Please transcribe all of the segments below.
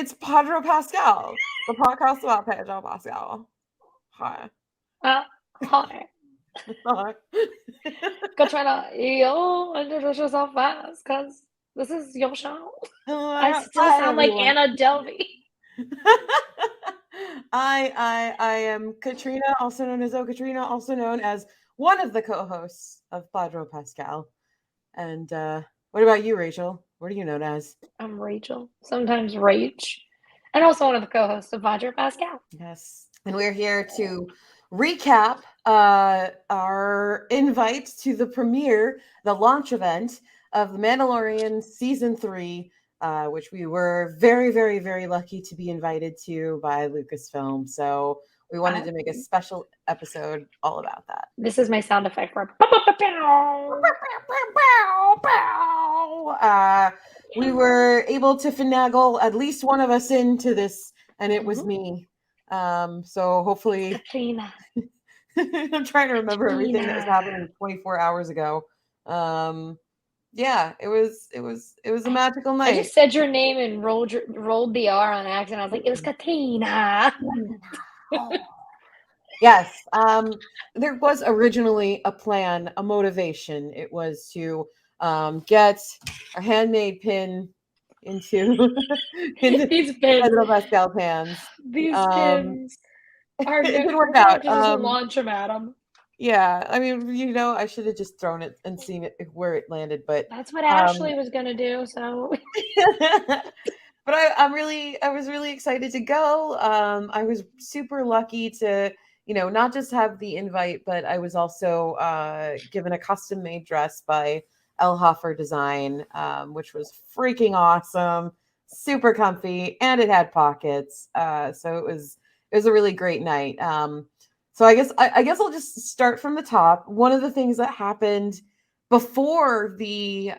It's Podro Pascal, the podcast about Pedro Pascal. Hi. Hi. Catrina, you introduce yourself fast, because this is your show. I still Hi, sound like everyone. Anna Delvey. I am Catrina, also known as Katrina, also known as one of the co-hosts of Podro Pascal. And what about you, Rachel? What are you known as? I'm Rachel, sometimes Rach, and also one of the co-hosts of Podro Pascal. Yes. And we're here to recap our invite to the premiere, the launch event of The Mandalorian Season 3, which we were very, very, very lucky to be invited to by Lucasfilm. So we wanted to make a special episode all about that. This is my sound effect for we were able to finagle at least one of us into this, and it was me. So hopefully, Catrina. I'm trying to remember everything that was happening 24 hours ago. Yeah, it was a magical night. I just said your name and rolled the R on accident. I was like, it was Catrina. Yes. There was originally a plan, a motivation. It was to get a handmade pin into these pins. Pedro Pascal pans. These pins are it didn't work we're out. gonna just launch them at them. Yeah, I mean, I should have just thrown it and seen it where it landed, but that's what Ashley was gonna do. So, but I was really excited to go. I was super lucky to, not just have the invite, but I was also given a custom made dress by Elhofer Design, which was freaking awesome, super comfy, and it had pockets. So it was a really great night. So I guess I'll just start from the top. One of the things that happened before the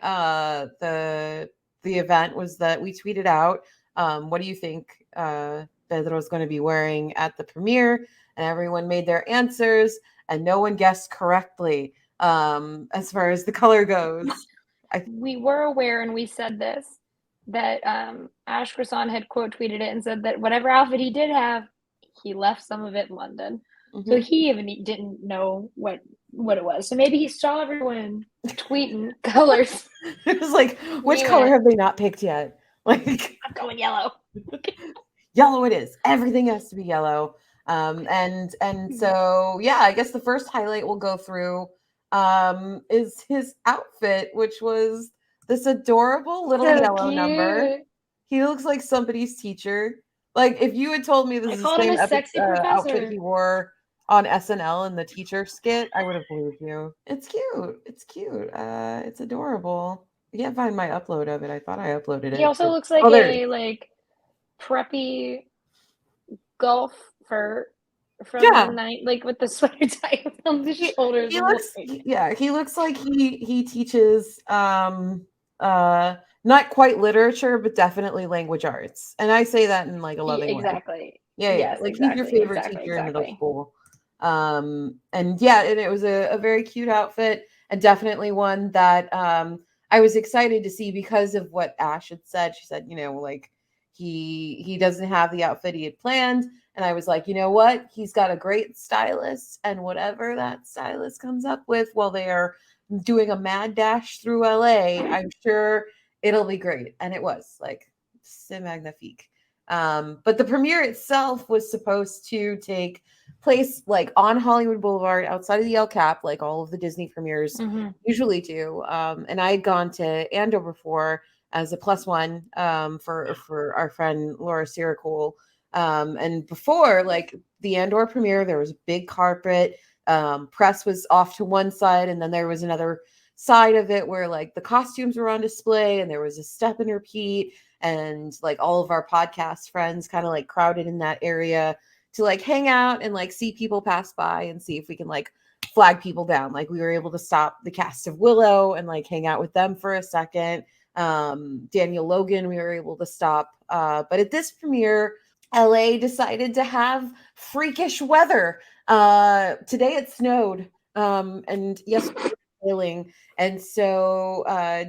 event was that we tweeted out, what do you think Pedro's going to be wearing at the premiere? And everyone made their answers, and no one guessed correctly as far as the color goes. We were aware, and we said this, that Ash Croissant had quote tweeted it and said that whatever outfit he did have, he left some of it in London. Mm-hmm. So he even didn't know what it was. So maybe he saw everyone tweeting colors. It was like, which color have they not picked yet? Like, I'm going yellow. Yellow it is. Everything has to be yellow. And so, yeah, I guess the first highlight we'll go through is his outfit, which was this adorable little yellow number. He looks like somebody's teacher. Like, if you had told me this is the same outfit he wore on SNL in the teacher skit, I would have believed you. It's cute. It's cute. It's adorable. I can't find my upload of it. I thought I uploaded it. He also looks like a preppy golfer from the night, like with the sweater tied on the shoulders. He looks like he teaches not quite literature, but definitely language arts. And I say that in like a loving way. Exactly. Yeah. Yes, like exactly, he's your favorite teacher in middle school. And it was a very cute outfit, and definitely one that I was excited to see because of what Ash had said. She said, like he doesn't have the outfit he had planned. And I was like, you know what? He's got a great stylist, and whatever that stylist comes up with while they are doing a mad dash through LA, I'm sure it'll be great. And it was like, c'est magnifique. But the premiere itself was supposed to take place like on Hollywood Boulevard outside of the El Cap, like all of the Disney premieres usually do. And I had gone to Andor before as a +1 for our friend Laura Siracool. And before, like the Andor premiere, there was a big carpet. Press was off to one side, and then there was another side of it where like the costumes were on display, and there was a step and repeat, and like all of our podcast friends kind of like crowded in that area to like hang out and like see people pass by and see if we can like flag people down. Like we were able to stop the cast of Willow and like hang out with them for a second. Daniel Logan, we were able to stop. But at this premiere, LA decided to have freakish weather. Today it snowed, and yesterday hailing. And so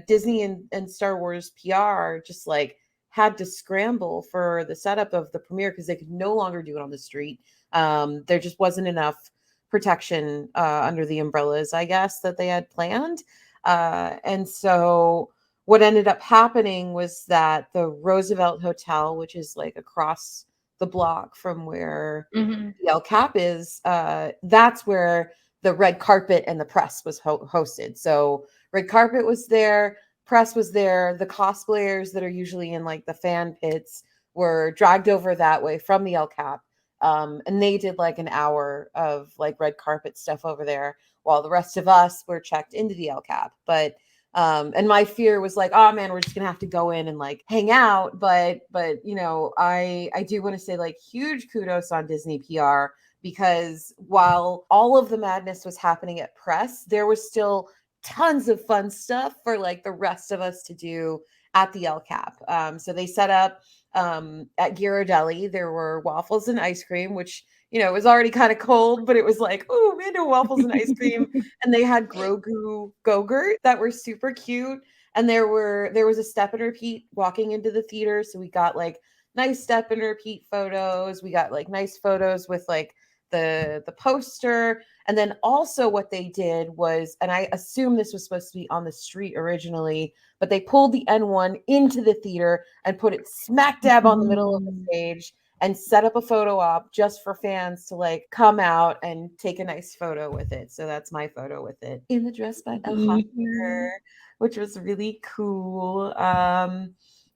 Disney and Star Wars PR just like had to scramble for the setup of the premiere because they could no longer do it on the street. There just wasn't enough protection under the umbrellas, I guess, that they had planned. And so what ended up happening was that the Roosevelt Hotel, which is like across the block from where the El Cap is, that's where the red carpet and the press was hosted. So red carpet was there, press was there. The cosplayers that are usually in like the fan pits were dragged over that way from the El Cap. And they did like an hour of like red carpet stuff over there while the rest of us were checked into the El Cap. But and my fear was like, oh man, we're just gonna have to go in and like hang out. But you know, I do want to say like huge kudos on Disney PR, because while all of the madness was happening at press, there was still tons of fun stuff for like the rest of us to do at the El Cap. So they set up at Ghirardelli. There were waffles and ice cream, which, you know, it was already kind of cold, but it was like, oh, Mando waffles and ice cream. And they had Grogu Go-Gurt that were super cute. And there was a step and repeat walking into the theater. So we got like nice step and repeat photos. We got like nice photos with like the poster. And then also what they did was, and I assume this was supposed to be on the street originally, but they pulled the N1 into the theater and put it smack dab on the middle of the stage and set up a photo op just for fans to like come out and take a nice photo with it. So that's my photo with it in the dress by El Hopper, which was really cool.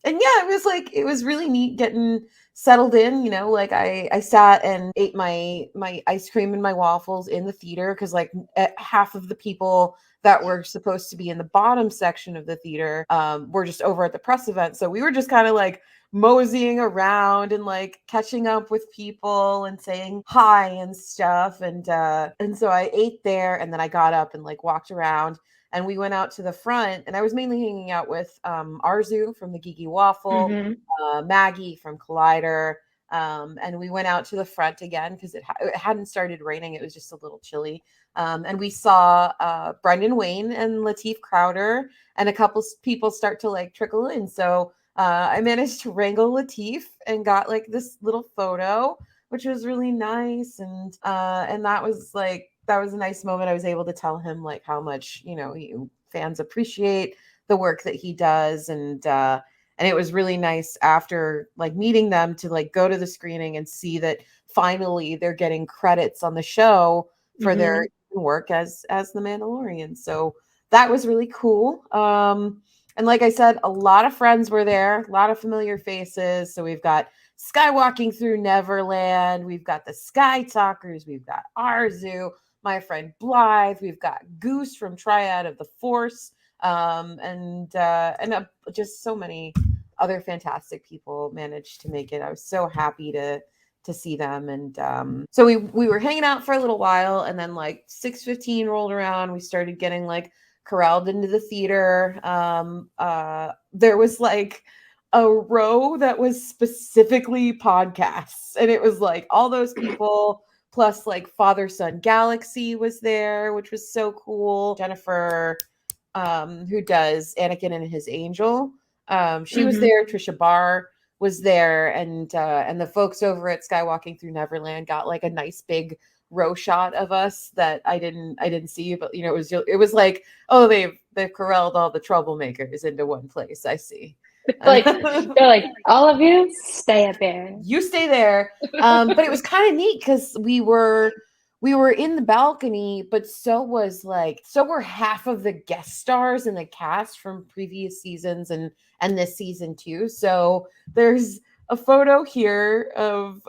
And yeah, it was really neat getting settled in, you know, like I sat and ate my ice cream and my waffles in the theater because like half of the people that were supposed to be in the bottom section of the theater were just over at the press event. So we were just kind of like moseying around and like catching up with people and saying hi and stuff. And so I ate there, and then I got up and like walked around, and we went out to the front, and I was mainly hanging out with Arzu from the Geeky Waffle, Maggie from Collider. And we went out to the front again because it hadn't started raining. It was just a little chilly. And we saw Brendan Wayne and Lateef Crowder and a couple people start to like trickle in. So I managed to wrangle Lateef and got like this little photo, which was really nice. And that was a nice moment. I was able to tell him like how much, you know, fans appreciate the work that he does. And it was really nice after like meeting them to like go to the screening and see that finally they're getting credits on the show for their work as the Mandalorian. So that was really cool. And like I said, a lot of friends were there, a lot of familiar faces. So we've got Skywalking Through Neverland, we've got the Sky Talkers, we've got Arzu, my friend Blythe, we've got Goose from Triad of the Force, and just so many other fantastic people managed to make it. I was so happy to see them. And so we were hanging out for a little while, and then like 6:15 rolled around, we started getting like corralled into the theater. There was like a row that was specifically podcasts, and it was like all those people plus like Father Son Galaxy was there, which was so cool. Jennifer, who does Anakin and His Angel, she was there. Trisha Barr was there, and the folks over at Skywalking Through Neverland got like a nice big row shot of us that I didn't see, but you know, it was like, oh, they've corralled all the troublemakers into one place. I see. Like they're like, all of you stay up there. You stay there. But it was kind of neat because we were in the balcony, but so were half of the guest stars and the cast from previous seasons and this season too. So there's a photo here of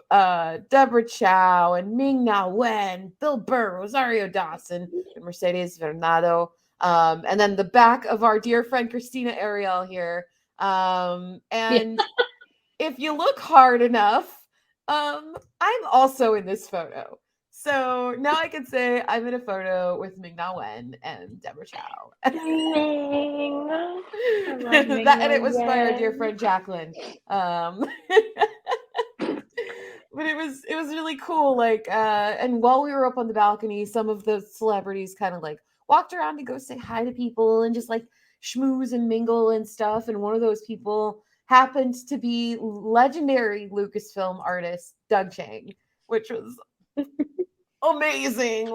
Deborah Chow and Ming-Na Wen, Bill Burr, Rosario Dawson, and Mercedes Vernado. And then the back of our dear friend Christina Ariel here. And if you look hard enough, I'm also in this photo. So now I can say I'm in a photo with Ming-Na Wen and Deborah Chow. And it was by our dear friend Jacqueline. But it was really cool. Like, and while we were up on the balcony, some of the celebrities kind of like walked around to go say hi to people and just like schmooze and mingle and stuff. And one of those people happened to be legendary Lucasfilm artist Doug Chang, which was amazing.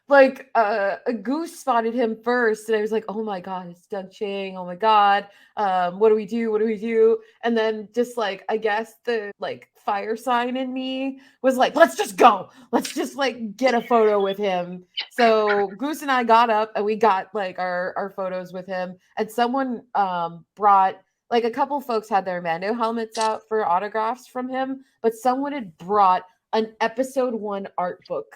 A goose spotted him first, and I was like, oh my god, it's Doug Chang. Oh my god. What do we do? What do we do? And then just like, I guess the like fire sign in me was like, let's just go. Let's just like get a photo with him. So Goose and I got up and we got like our photos with him. And someone brought, like, a couple folks had their Mando helmets out for autographs from him, but someone had brought an episode 1 art book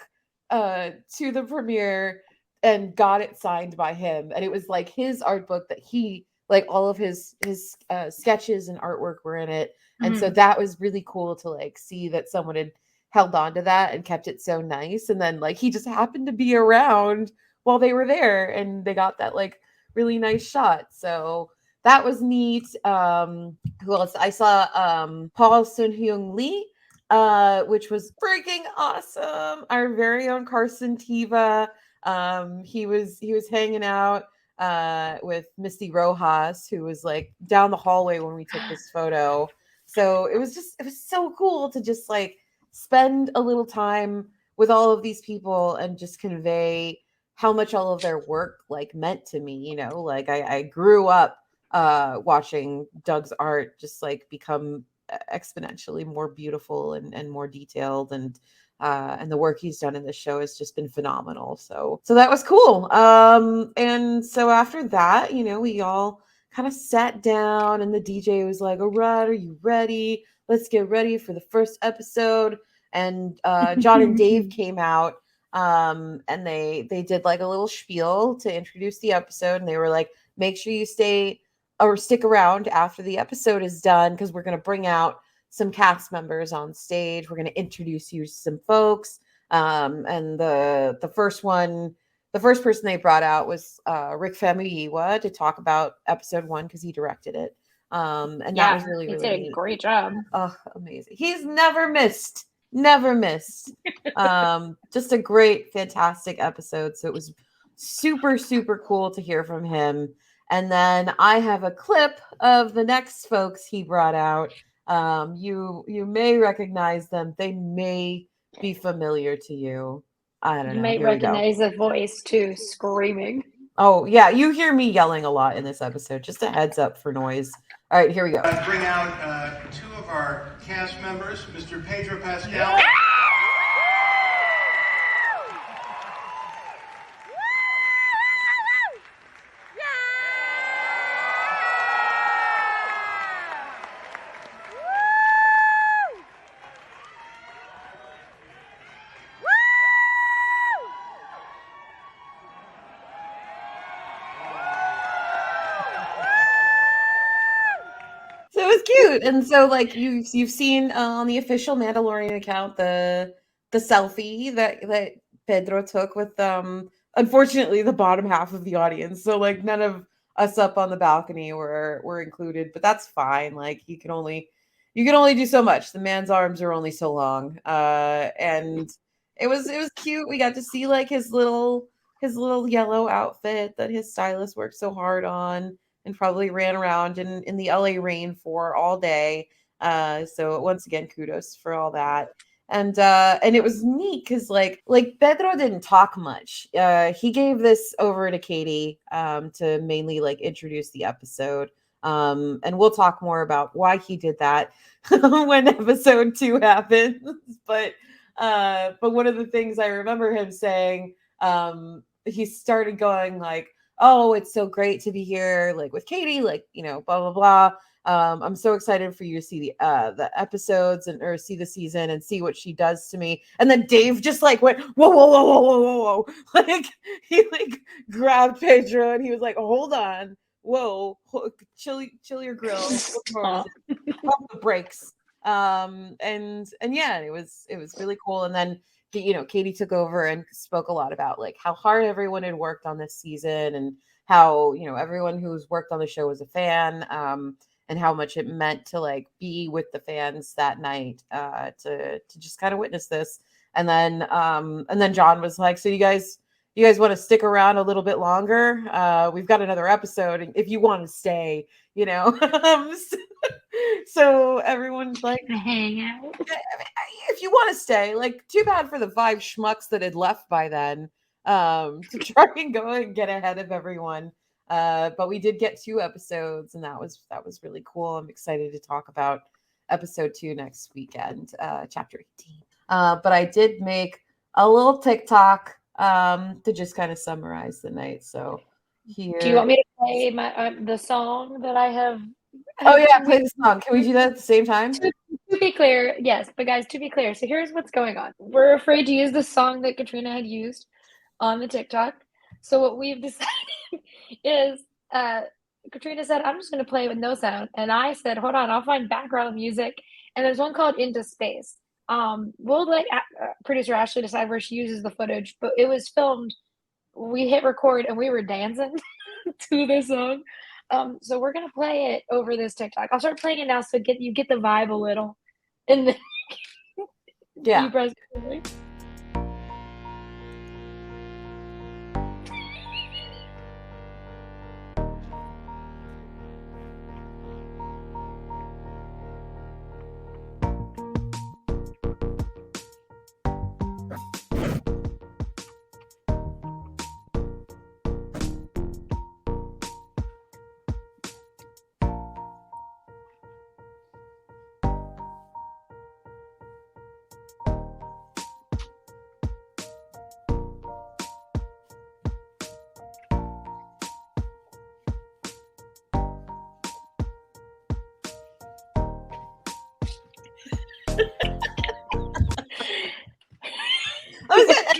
to the premiere and got it signed by him. And it was like his art book that he, like, all of his sketches and artwork were in it. And so that was really cool to like see that someone had held on to that and kept it so nice. And then like he just happened to be around while they were there and they got that like really nice shot. So that was neat. Who else? I saw Paul Sun-Hyung Lee, which was freaking awesome. Our very own Carson Teva. He was hanging out with Misty Rojas, who was like down the hallway when we took this photo. So it was so cool to just like spend a little time with all of these people and just convey how much all of their work like meant to me. You know, like I grew up watching Doug's art just like become exponentially more beautiful and more detailed, and the work he's done in this show has just been phenomenal. So that was cool. And so after that, you know, we all kind of sat down and the DJ was like, all right, are you ready? Let's get ready for the first episode. And John and Dave came out, and they did like a little spiel to introduce the episode, and they were like, make sure you stay or stick around after the episode is done, because we're going to bring out some cast members on stage. We're going to introduce you to some folks. And the first person they brought out was Rick Famuyiwa to talk about episode 1 because he directed it. And that was really, really did neat. A great job. Oh, amazing. He's never missed. Just a great, fantastic episode. So it was super, super cool to hear from him. And then I have a clip of the next folks he brought out. You may recognize them. They may be familiar to you. I don't know. You may recognize a voice too, screaming. Oh, yeah. You hear me yelling a lot in this episode. Just a heads up for noise. All right, here we go. Bring out 2 of our cast members, Mr. Pedro Pascal. Cute. And so like you've seen on the official Mandalorian account the selfie that Pedro took with unfortunately the bottom half of the audience. So like none of us up on the balcony were included, but that's fine. Like you can only do so much. The man's arms are only so long. And it was cute. We got to see like his little yellow outfit that his stylist worked so hard on and probably ran around in the LA rain for all day. So once again, kudos for all that. And it was neat because like Pedro didn't talk much. He gave this over to Katie to mainly like introduce the episode. And we'll talk more about why he did that when episode 2 happens. But one of the things I remember him saying, he started going like, oh, it's so great to be here, like with Katie, like, you know, blah, blah, blah. I'm so excited for you to see the episodes or see the season and see what she does to me. And then Dave just like went, whoa, whoa, whoa, whoa, whoa, whoa, whoa. Like he like grabbed Pedro and he was like, hold on, whoa, chill your grill, pump the brakes. And yeah, it was really cool. And then you know, Katie took over and spoke a lot about like how hard everyone had worked on this season and how, you know, everyone who's worked on the show was a fan, and how much it meant to like be with the fans that night, to just kind of witness this. And then John was like, so you guys you guys want to stick around a little bit longer, we've got another episode if you want to stay, you know. So everyone's like, hang out. if you want to stay, like, too bad for the 5 schmucks that had left by then, to try and go and get ahead of everyone. But we did get 2 episodes, and that was really cool. I'm excited to talk about episode 2 next weekend, chapter 18. But I did make a little TikTok to just kind of summarize the night. So here. Do you want me to play my the song that I have? Oh yeah, play the song. Can we do that at the same time? To be clear, yes, but guys, to be clear, so here's what's going on. We're afraid to use the song that Catrina had used on the TikTok. So what we've decided is, Catrina said, I'm just going to play with no sound. And I said, hold on, I'll find background music. And there's one called Into Space. We'll let producer Ashley decide where she uses the footage, but it was filmed. We hit record and we were dancing to this song. So we're gonna play it over this TikTok. I'll start playing it now, so you get the vibe a little, and then yeah. You press play.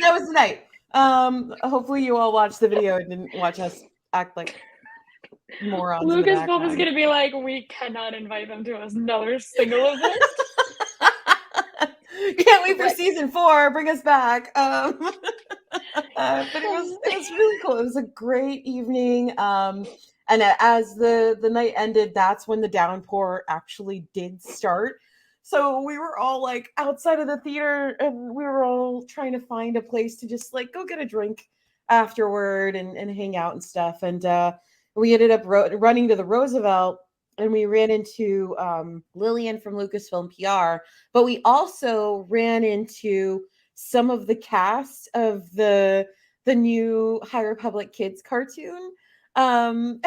That was the night. Hopefully you all watched the video and didn't watch us act like morons. Lucasfilm is gonna be like, we cannot invite them to another single event. Can't wait for season 4. Bring us back. But it was really cool. It was a great evening. And as the night ended, that's when the downpour actually did start. So we were all like outside of the theater, and we were all trying to find a place to just like go get a drink afterward and hang out and stuff. And we ended up running to the Roosevelt, and we ran into Lillian from Lucasfilm PR, but we also ran into some of the cast of the new High Republic Kids cartoon. And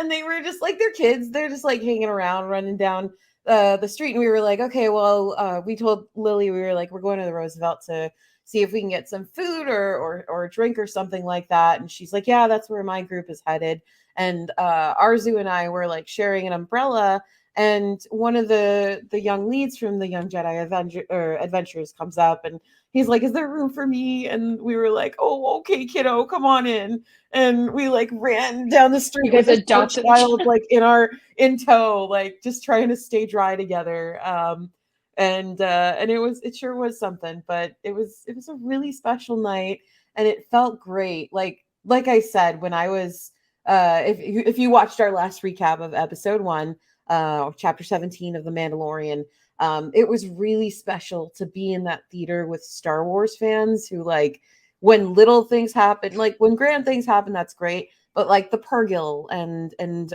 they were just like, they're kids. They're just like hanging around, running down the street. And we were like, okay, well, we told Lily, we were like, we're going to the Roosevelt to see if we can get some food or a drink or something like that. And she's like, yeah, that's where my group is headed. And Arzu and I were like sharing an umbrella, and one of the young leads from the Young Jedi Adventures comes up, and he's like, is there room for me? And we were like, oh, okay, kiddo, come on in. And we like ran down the street with a child like in tow, like just trying to stay dry together. And it sure was something, but it was a really special night, and it felt great. Like I said, when I was if you watched our last recap of episode 1, chapter 17 of The Mandalorian, it was really special to be in that theater with Star Wars fans who, like, when little things happen, like when grand things happen, that's great. But like the Purrgil and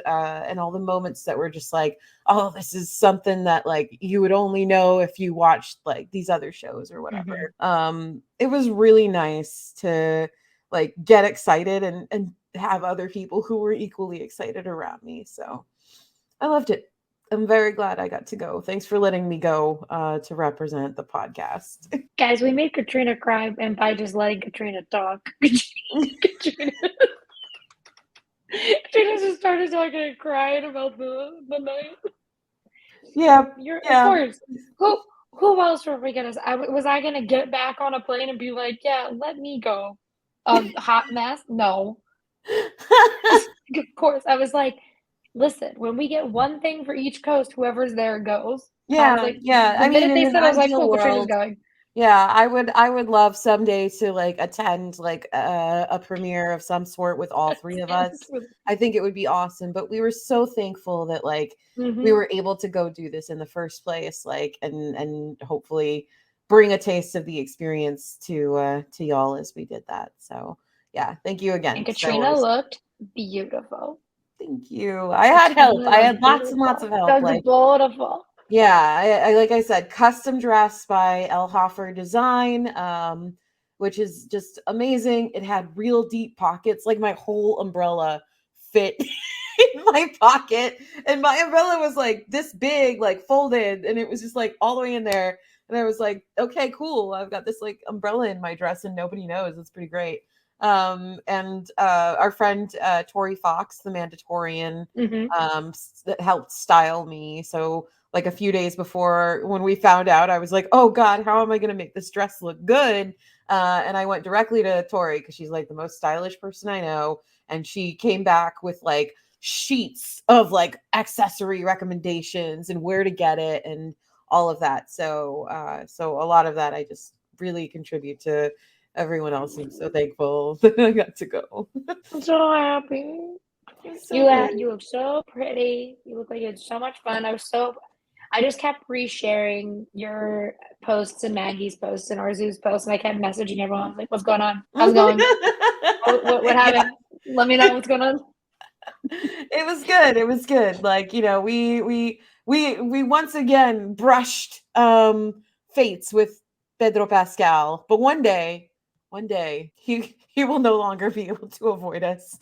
all the moments that were just like, oh, this is something that like you would only know if you watched like these other shows or whatever. Mm-hmm. It was really nice to like get excited and have other people who were equally excited around me. So I loved it. I'm very glad I got to go. Thanks for letting me go to represent the podcast. Guys, we made Catrina cry, and by just letting Catrina talk. Catrina just started talking and crying about the night. Yeah. Of course. Who else were we gonna? Was I gonna get back on a plane and be like, yeah, let me go? Hot mess? No. Of course. I was like, listen, when we get one thing for each coast, whoever's there goes. Yeah, like, yeah. The minute they said, I was like, cool, Catrina's going. Yeah, I would love someday to like attend like a premiere of some sort with all 3 of us. I think it would be awesome. But we were so thankful that like we were able to go do this in the first place, like and hopefully bring a taste of the experience to y'all as we did that. So yeah, thank you again. And Catrina looked beautiful. Thank you. I had help. I had lots and lots of help. Like, beautiful. Yeah, I like I said, custom dress by El Hoffer Design, which is just amazing. It had real deep pockets, like my whole umbrella fit in my pocket, and my umbrella was like this big, like folded, and it was just like all the way in there. And I was like, okay, cool. I've got this like umbrella in my dress, and nobody knows. It's pretty great. And our friend Tori Fox, the Mandalorian, that helped style me. So like a few days before when we found out, I was like, oh God, how am I going to make this dress look good? And I went directly to Tori because she's like the most stylish person I know. And she came back with like sheets of like accessory recommendations and where to get it and all of that. So so a lot of that I just really contribute to everyone else. I'm so thankful that I got to go. I'm so happy. So you look so pretty. You look like you had so much fun. I just kept resharing your posts and Maggie's posts and Arzu's posts, and I kept messaging everyone. I was like, "What's going on? How's it going? what happened? Yeah. Let me know what's going on." It was good. It was good. Like, you know, we once again brushed fates with Pedro Pascal, but one day he will no longer be able to avoid us.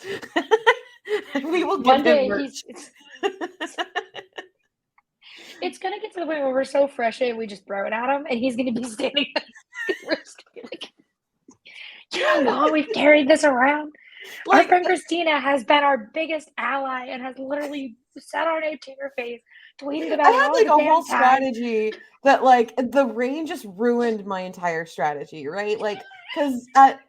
We will give him merch. It's gonna get to the point where we're so frustrated we just throw it at him, and he's gonna be standing there. We're just gonna be like, you know how long we've carried this around? Like, our friend Christina has been our biggest ally and has literally said our name to your face, tweeted about it. I had like a whole strategy that like the rain just ruined my entire strategy, right? Like, because at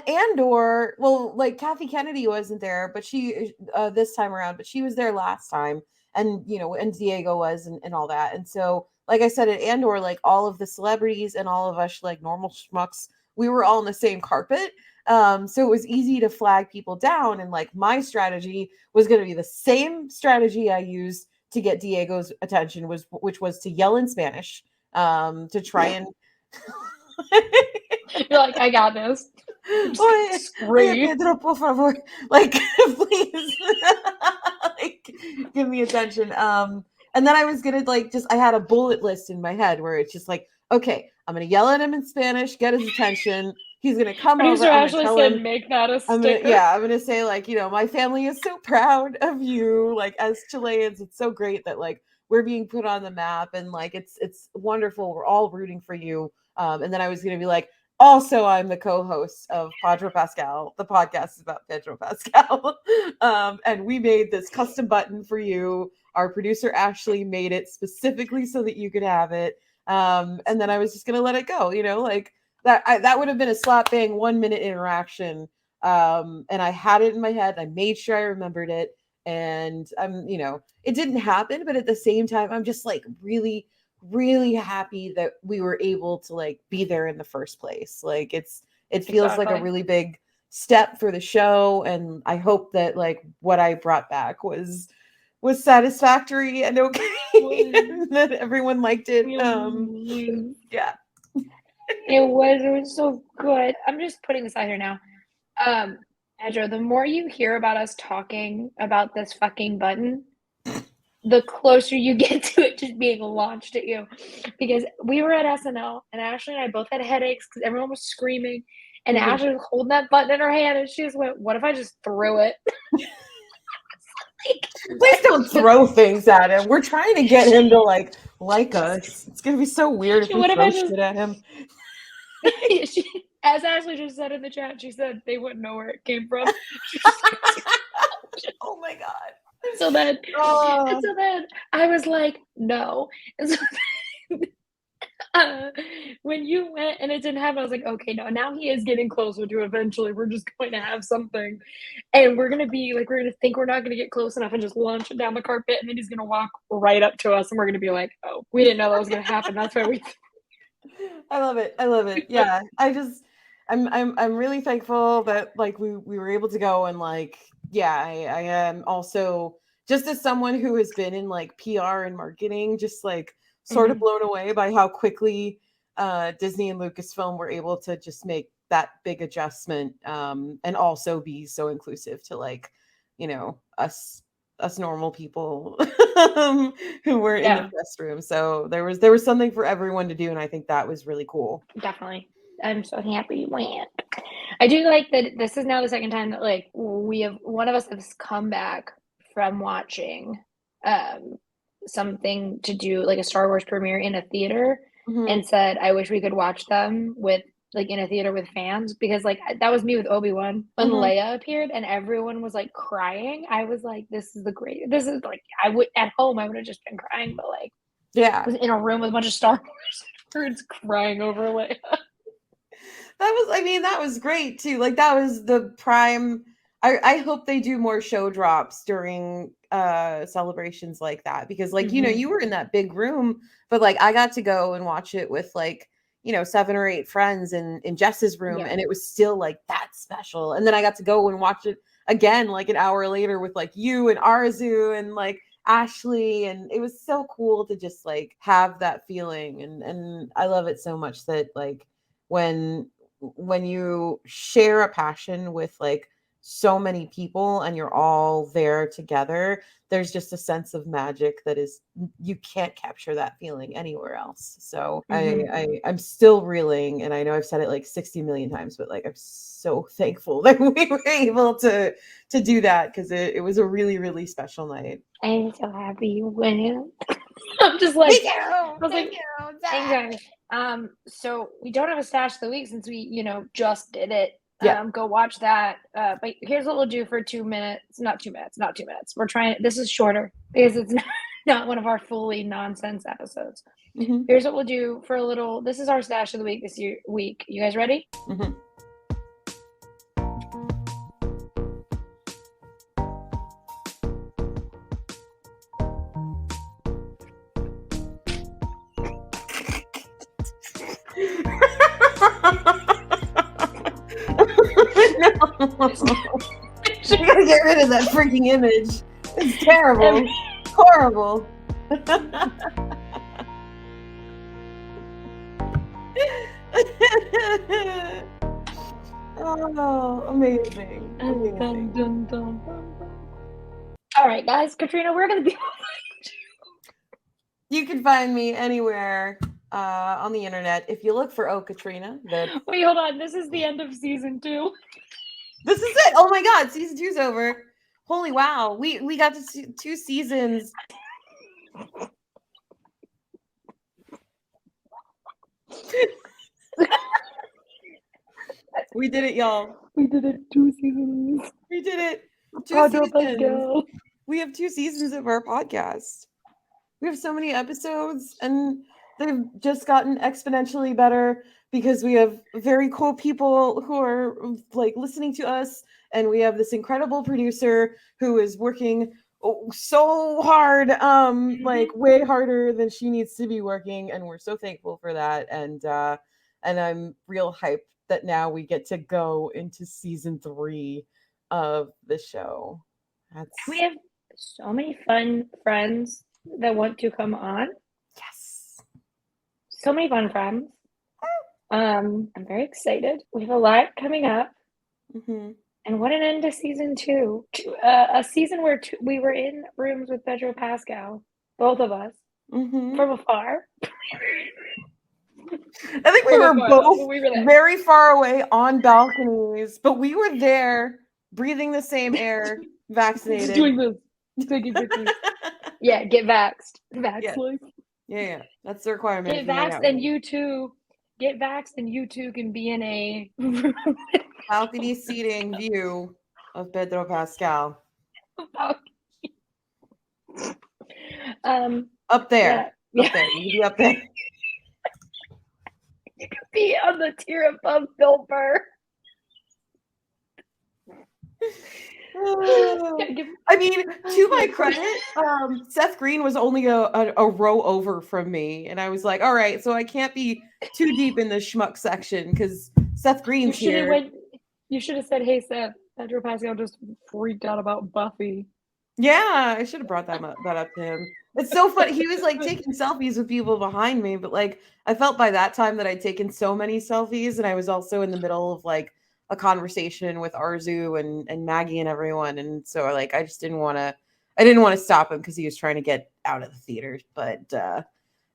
Andor, well, like Kathy Kennedy wasn't there, but she this time around, but she was there last time, and you know, and Diego was, and all that. And so, like I said, at Andor, like all of the celebrities and all of us like normal schmucks, we were all in the same carpet. So it was easy to flag people down, and like my strategy was going to be the same strategy I used to get Diego's attention, which was to yell in Spanish, to try and you're like, I got this. Pedro, por favor, like please, like give me attention. And then I was gonna like I had a bullet list in my head where it's just like, okay, I'm gonna yell at him in Spanish, get his attention. He's gonna come over. Ashley said, "Make that a sticker." I'm gonna say like, you know, my family is so proud of you. Like as Chileans, it's so great that like we're being put on the map, and like it's wonderful. We're all rooting for you. And then I was gonna be like, also, I'm the co-host of Podro Pascal. The podcast is about Pedro Pascal, and we made this custom button for you. Our producer Ashley made it specifically so that you could have it. And then I was just gonna let it go. You know, like. That would have been a slap bang 1 minute interaction. And I had it in my head. I made sure I remembered it. And you know, it didn't happen, but at the same time, I'm just like really, really happy that we were able to like be there in the first place. Like it feels like a really big step for the show. And I hope that like what I brought back was satisfactory and okay, and that everyone liked it. Yeah. It was so good. I'm just putting this out here now. Pedro, the more you hear about us talking about this fucking button, the closer you get to it just being launched at you. Because we were at SNL, and Ashley and I both had headaches because everyone was screaming, and Ashley was holding that button in her hand, and she just went, "What if I just threw it?" Please don't throw things at him. We're trying to get him to like us. It's gonna be so weird if we throw shit at him. As Ashley just said in the chat, she said they wouldn't know where it came from. Oh my god! So then I was like, no. And so when you went and it didn't happen, I was like, okay, no. Now he is getting closer to eventually. We're just going to have something, and we're gonna be like, we're gonna think we're not gonna get close enough and just launch it down the carpet, and then he's gonna walk right up to us, and we're gonna be like, oh, we didn't know that was gonna happen. That's why we. I love it. I love it. Yeah, I'm really thankful that like we were able to go, and like I am also just as someone who has been in like PR and marketing, just like sort of blown away by how quickly Disney and Lucasfilm were able to just make that big adjustment, and also be so inclusive to, like, you know, us normal people who were in the press room. So there was something for everyone to do, and I think that was really cool. Definitely. I'm so happy you went. I do like that this is now the second time that, like, one of us has come back from watching something to do, like, a Star Wars premiere in a theater, and said, I wish we could watch them with, like, in a theater with fans, because, like, that was me with Obi-Wan when Leia appeared and everyone was, like, crying. I was like, this is like, I would at home I would have just been crying, but, like, I was in a room with a bunch of Star Wars nerds crying over Leia. That was great too. Like, that was the prime. I hope they do more show drops during celebrations like that, because, like, you know, you were in that big room, but, like, I got to go and watch it with, like, you know, 7 or 8 friends in Jess's room, and it was still, like, that special. And then I got to go and watch it again, like, an hour later with, like, you and Arzu and, like, Ashley, and it was so cool to just, like, have that feeling. And I love it so much that, like, when you share a passion with, like, so many people and you're all there together, there's just a sense of magic that is, you can't capture that feeling anywhere else. So I'm still reeling, and I know I've said it like 60 million times, but, like, I'm so thankful that we were able to do that, because it was a really, really special night. I'm so happy you went. I'm just like, thank you. So we don't have a stash of the week since we, you know, just did it. Go watch that. But here's what we'll do for 2 minutes. Not 2 minutes. We're trying. This is shorter because it's not one of our fully nonsense episodes. Here's what we'll do for a little. This is our stash of the week this week. You guys ready? You gotta get rid of that freaking image. It's terrible. Horrible. Oh, amazing. All right, guys. Catrina, we're gonna be. You can find me anywhere on the internet if you look for Catrina. Wait, hold on. This is the end of season 2. This is it. Oh my God, season 2's over. Holy wow, we got to see 2 seasons. We did it, y'all. We did it. 2 seasons. We did it. 2 Podro seasons. Pascal. We have 2 seasons of our podcast. We have so many episodes, and they've just gotten exponentially better because we have very cool people who are, like, listening to us, and we have this incredible producer who is working so hard, like, way harder than she needs to be working, and we're so thankful for that. And I'm real hyped that now we get to go into season 3 of the show. We have so many fun friends that want to come on. Yes. So many fun friends. I'm very excited. We have a lot coming up. And what an end to season 2. A season where we were in rooms with Podro Pascal, both of us, from afar. I think we were both very far away on balconies, but we were there, breathing the same air, vaccinated. Doing this. Taking pictures. Yeah, get vaxxed. Yeah. That's the requirement. Get vaxxed, and you too. Get vaxxed, and you too can be in a balcony seating view of Podro Pascal. Up there. Yeah. Up there. You can be up there. You could be on the tier above Bill Burr. I mean, to my credit, Seth Green was only a row over from me, and I was like, all right, so I can't be too deep in the schmuck section because Seth Green's here. You should have said, hey, Seth, Podro Pascal just freaked out about Buffy. Yeah, I should have brought that up to him. It's so funny. He was like taking selfies with people behind me, but like I felt by that time that I'd taken so many selfies, and I was also in the middle of like a conversation with Arzu and Maggie and everyone, and so like I just didn't want to stop him because he was trying to get out of the theater. But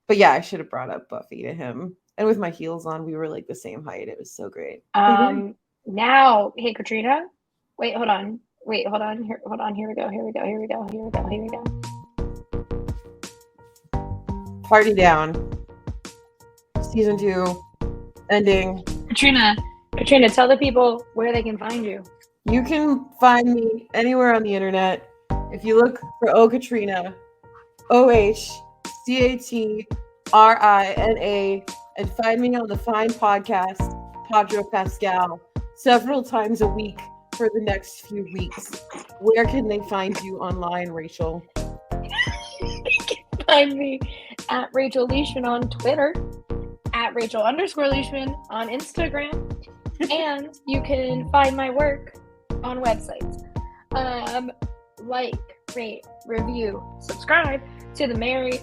yeah, I should have brought up Buffy to him. And with my heels on, we were like the same height. It was so great. Now, hey Katrina, wait, hold on. Here we go. Party down. Season 2 ending. Katrina, tell the people where they can find you. You can find me anywhere on the internet. If you look for Oh Katrina, OHCATRINA, and find me on the fine podcast, Podro Pascal, several times a week for the next few weeks. Where can they find you online, Rachel? You can find me at Rachel Leishman on Twitter, at Rachel_Leishman on Instagram, and you can find my work on websites. Like, rate, review, subscribe to the Mary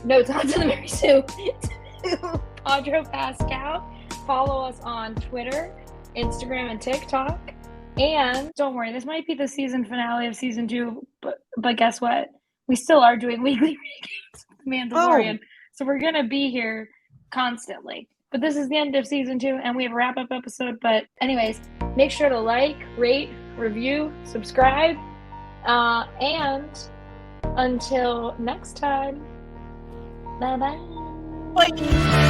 Sue, to Podro Pascal. Follow us on Twitter, Instagram, and TikTok. And don't worry, this might be the season finale of season 2, but guess what? We still are doing weekly recaps of Mandalorian. So we're going to be here constantly. But this is the end of season 2, and we have a wrap-up episode. But anyways, make sure to like, rate, review, subscribe. And until next time, bye-bye. Bye.